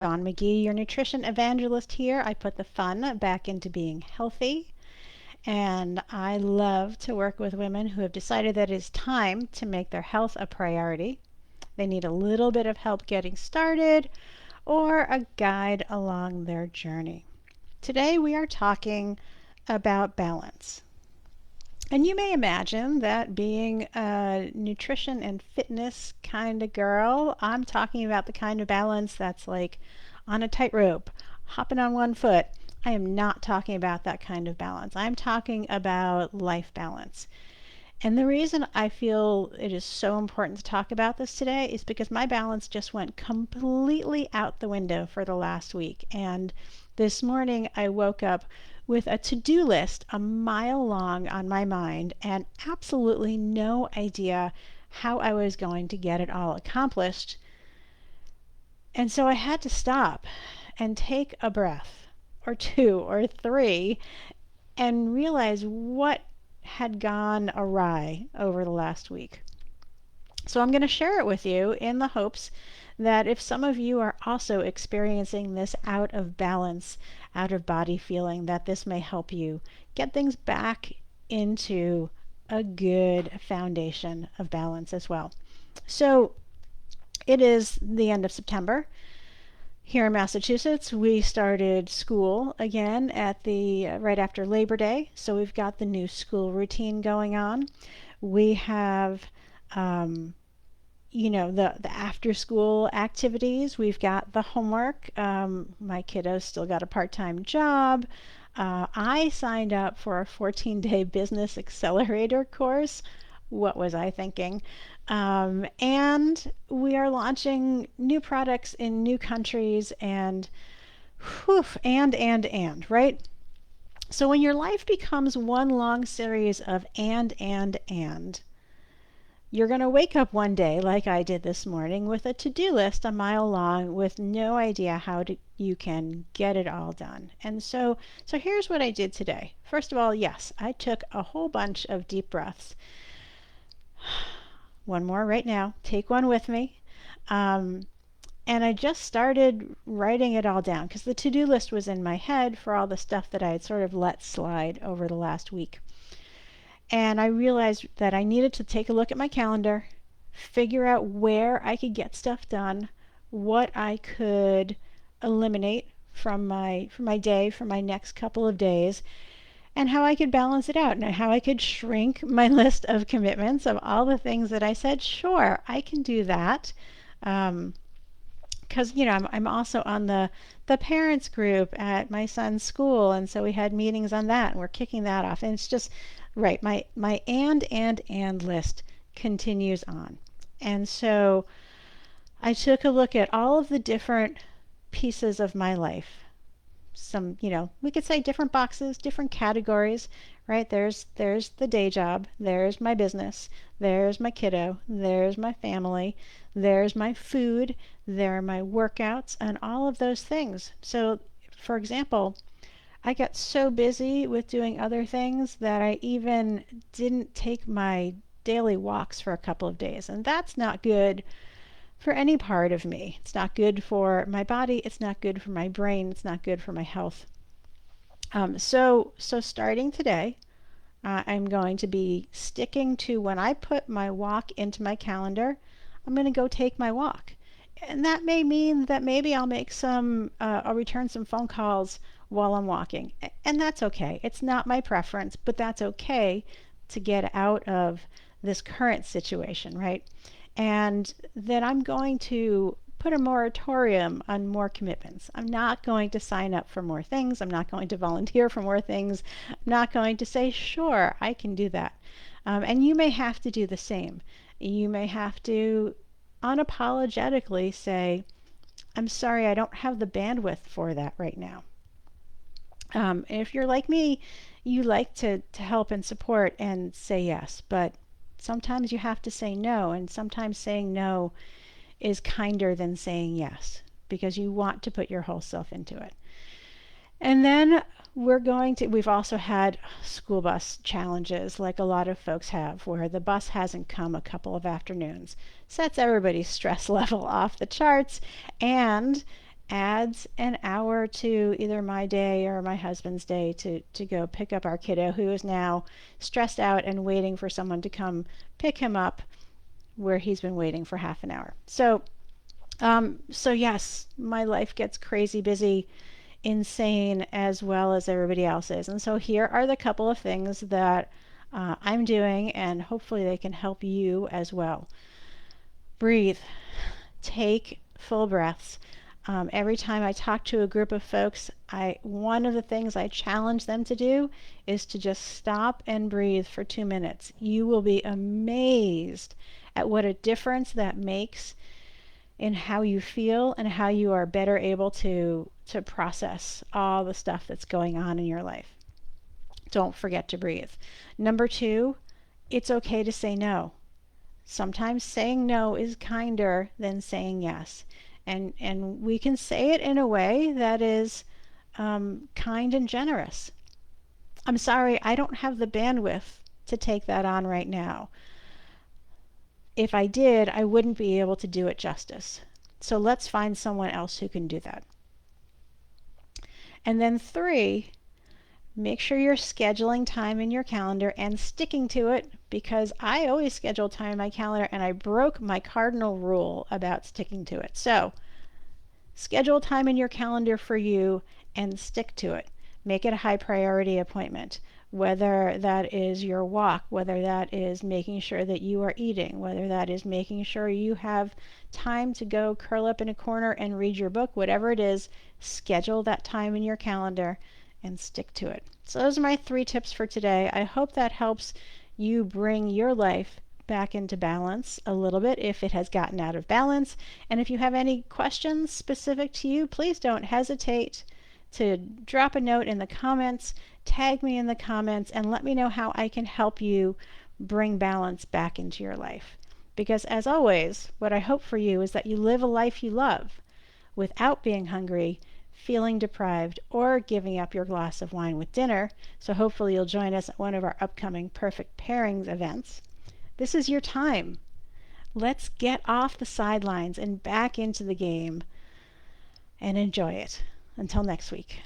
Don McGee, your nutrition evangelist here. I put the fun back into being healthy, and I love to work with women who have decided that it is time to make their health a priority. They need a little bit of help getting started or a guide along their journey. Today we are talking about balance. And you may imagine that being a nutrition and fitness kind of girl, I'm talking about the kind of balance that's like on a tightrope, hopping on one foot. I am not talking about that kind of balance. I'm talking about life balance. And the reason I feel it is so important to talk about this today is because my balance just went completely out the window for the last week. And this morning I woke up with a to-do list a mile long on my mind and absolutely no idea how I was going to get it all accomplished. And so I had to stop and take a breath or two or three and realize what had gone awry over the last week. So I'm going to share it with you in the hopes that if some of you are also experiencing this out of balance, out of body feeling, that this may help you get things back into a good foundation of balance as well. So it is the end of September. Here in Massachusetts, we started school again at the right after Labor Day, so we've got the new school routine going on. We have, the after school activities. We've got the homework. My kiddo's still got a part-time job. I signed up for a 14-day business accelerator course. What was I thinking? And we are launching new products in new countries and whew, and, right? So when your life becomes one long series of and, you're going to wake up one day, like I did this morning, with a to-do list a mile long with no idea you can get it all done. And so here's what I did today. First of all, yes, I took a whole bunch of deep breaths. One more right now. Take one with me. And I just started writing it all down because the to-do list was in my head for all the stuff that I had sort of let slide over the last week. And I realized that I needed to take a look at my calendar, figure out where I could get stuff done, what I could eliminate from my day for my next couple of days, and how I could balance it out and how I could shrink my list of commitments of all the things that I said, sure, I can do that. Because I'm also on the parents group at my son's school, and so we had meetings on that, and we're kicking that off, and it's just right. My and list continues on, and so I took a look at all of the different pieces of my life. Some, we could say different boxes, different categories, right? There's the day job, there's my business, there's my kiddo, there's my family, there's my food, there are my workouts, and all of those things. So, for example, I got so busy with doing other things that I even didn't take my daily walks for a couple of days, and that's not good for any part of me. It's not good for my body. It's not good for my brain. It's not good for my health. So starting today, I'm going to be sticking to when I put my walk into my calendar, I'm going to go take my walk. And that may mean that maybe I'll return some phone calls while I'm walking. And that's okay. It's not my preference, but that's okay to get out of this current situation, right? And then I'm going to put a moratorium on more commitments. I'm not going to sign up for more things. I'm not going to volunteer for more things. I'm not going to say, sure, I can do that. And you may have to do the same. You may have to unapologetically say, I'm sorry, I don't have the bandwidth for that right now. If you're like me, you like to help and support and say yes, but sometimes you have to say no, and sometimes saying no is kinder than saying yes because you want to put your whole self into it. And then we've also had school bus challenges like a lot of folks have where the bus hasn't come a couple of afternoons. Sets everybody's stress level off the charts, and adds an hour to either my day or my husband's day to go pick up our kiddo who is now stressed out and waiting for someone to come pick him up where he's been waiting for half an hour. So yes, my life gets crazy busy, insane, as well as everybody else's. And so here are the couple of things that I'm doing, and hopefully they can help you as well. Breathe. Take full breaths. Every time I talk to a group of folks, one of the things I challenge them to do is to just stop and breathe for 2 minutes. You will be amazed at what a difference that makes in how you feel and how you are better able to process all the stuff that's going on in your life. Don't forget to breathe. Number 2, it's okay to say no. Sometimes saying no is kinder than saying yes. And we can say it in a way that is kind and generous. I'm sorry, I don't have the bandwidth to take that on right now. If I did, I wouldn't be able to do it justice. So let's find someone else who can do that. And then 3, make sure you're scheduling time in your calendar and sticking to it, because I always schedule time in my calendar and I broke my cardinal rule about sticking to it. So schedule time in your calendar for you and stick to it. Make it a high priority appointment, whether that is your walk, whether that is making sure that you are eating, whether that is making sure you have time to go curl up in a corner and read your book, whatever it is, schedule that time in your calendar and stick to it. So those are my 3 tips for today. I hope that helps you bring your life back into balance a little bit if it has gotten out of balance. And if you have any questions specific to you, please don't hesitate to drop a note in the comments, tag me in the comments, and let me know how I can help you bring balance back into your life. Because as always, what I hope for you is that you live a life you love without being hungry, feeling deprived, or giving up your glass of wine with dinner. So hopefully you'll join us at one of our upcoming Perfect Pairings events. This is your time. Let's get off the sidelines and back into the game and enjoy it. Until next week.